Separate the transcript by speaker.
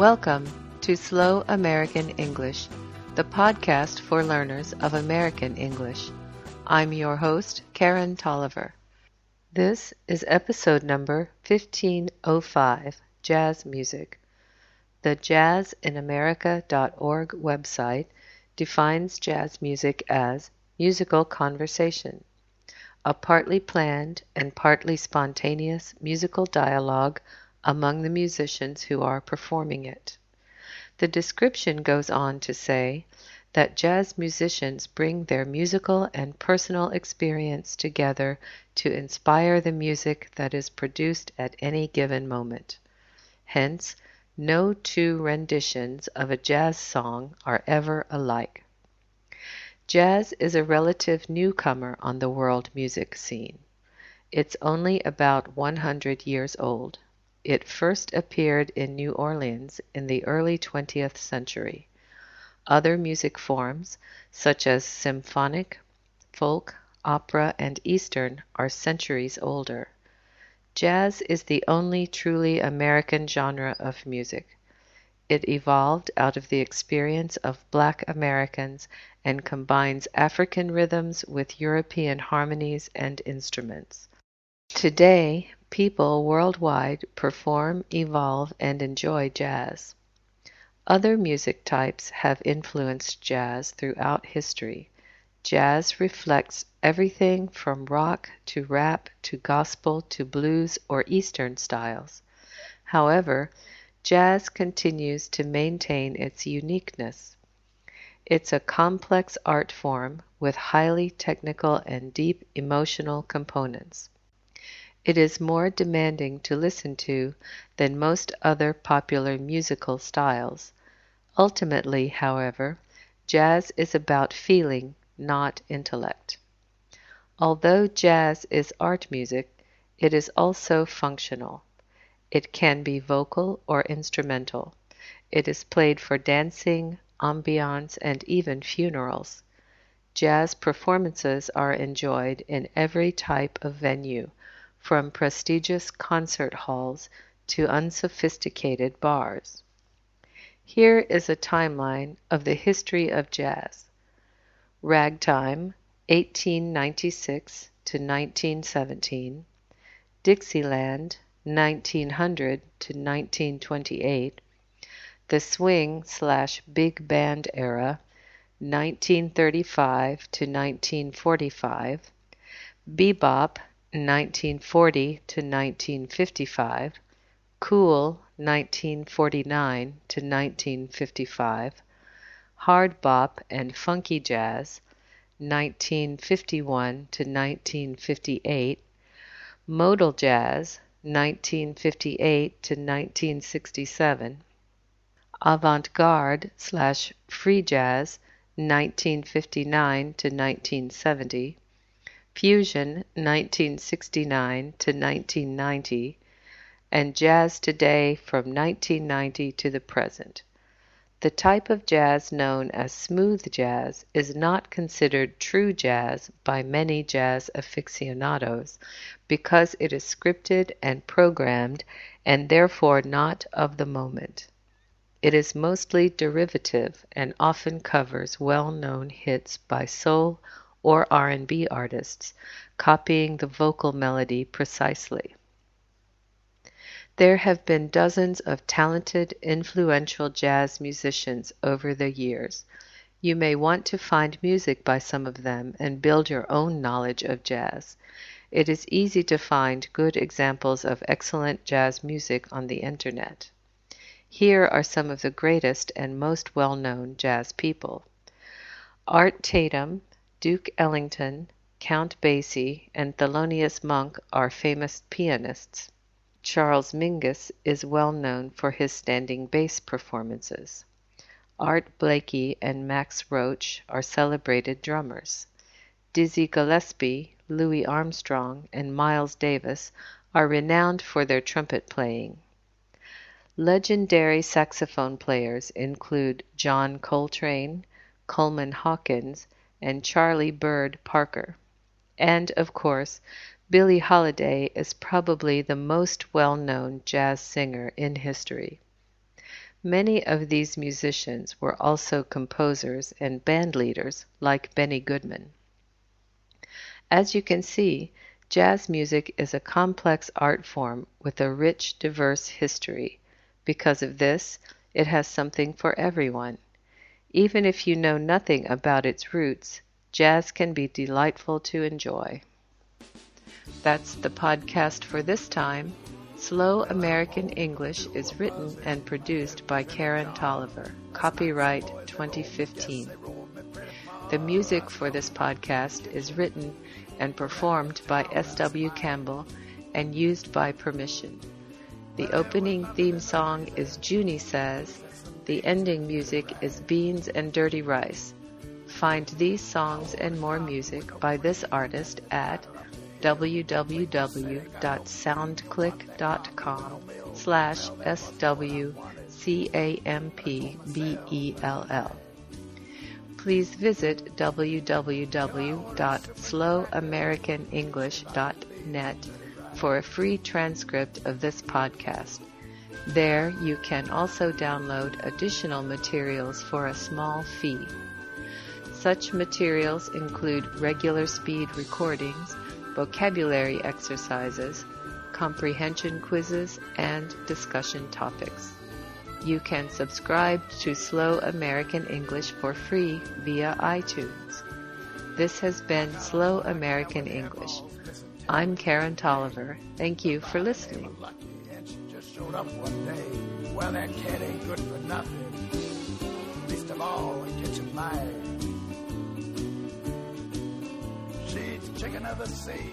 Speaker 1: Welcome to Slow American English, the podcast for learners of American English. I'm your host, Karen Tolliver. This is episode number 1505, Jazz Music. The jazzinamerica.org website defines jazz music as musical conversation, a partly planned and partly spontaneous musical dialogue among the musicians who are performing it. The description goes on to say that jazz musicians bring their musical and personal experience together to inspire the music that is produced at any given moment. Hence, no two renditions of a jazz song are ever alike. Jazz is a relative newcomer on the world music scene. It's only about 100 years old. It first appeared in New Orleans in the early 20th century. Other music forms, such as symphonic, folk, opera, and Eastern, are centuries older. Jazz is the only truly American genre of music. It evolved out of the experience of Black Americans and combines African rhythms with European harmonies and instruments. Today, people worldwide perform, evolve, and enjoy jazz. Other music types have influenced jazz throughout history. Jazz reflects everything from rock to rap to gospel to blues or Eastern styles. However, jazz continues to maintain its uniqueness. It's a complex art form with highly technical and deep emotional components. It is more demanding to listen to than most other popular musical styles. Ultimately, however, jazz is about feeling, not intellect. Although jazz is art music, it is also functional. It can be vocal or instrumental. It is played for dancing, ambiance, and even funerals. Jazz performances are enjoyed in every type of venue, from prestigious concert halls to unsophisticated bars. Here is a timeline of the history of jazz. Ragtime, 1896 to 1917. Dixieland, 1900 to 1928. The swing/big band era, 1935 to 1945. Bebop, 1940 to 1955, cool 1949 to 1955, hard bop and funky jazz 1951 to 1958, modal jazz 1958 to 1967, avant-garde/free jazz 1959 to 1970, fusion 1969 to 1990, and jazz today from 1990 to the present. The type of jazz known as smooth jazz is not considered true jazz by many jazz aficionados because it is scripted and programmed and therefore not of the moment. It is mostly derivative and often covers well-known hits by soul or R&B artists, copying the vocal melody precisely. There have been dozens of talented, influential jazz musicians over the years. You may want to find music by some of them and build your own knowledge of jazz. It is easy to find good examples of excellent jazz music on the internet. Here are some of the greatest and most well-known jazz people. Art Tatum, Duke Ellington, Count Basie, and Thelonious Monk are famous pianists. Charles Mingus is well known for his standing bass performances. Art Blakey and Max Roach are celebrated drummers. Dizzy Gillespie, Louis Armstrong, and Miles Davis are renowned for their trumpet playing. Legendary saxophone players include John Coltrane, Coleman Hawkins, and Charlie Bird Parker. And, of course, Billie Holiday is probably the most well-known jazz singer in history. Many of these musicians were also composers and band leaders like Benny Goodman. As you can see, jazz music is a complex art form with a rich, diverse history. Because of this, it has something for everyone. Even if you know nothing about its roots, jazz can be delightful to enjoy. That's the podcast for this time. Slow American English is written and produced by Karen Tolliver. Copyright 2015. The music for this podcast is written and performed by S.W. Campbell and used by permission. The opening theme song is Junie Says. The ending music is Beans and Dirty Rice. Find these songs and more music by this artist at www.soundclick.com/SWCAMPBELL. Please visit www.slowamericanenglish.net for a free transcript of this podcast. There you can also download additional materials for a small fee. Such materials include regular speed recordings, vocabulary exercises, comprehension quizzes, and discussion topics. You can subscribe to Slow American English for free via iTunes. This has been Slow American English. I'm Karen Tolliver. Thank you for listening.
Speaker 2: Showed up one day. Well, that cat ain't good for nothing. Least of all, in kitchen life. She's chicken of the sea.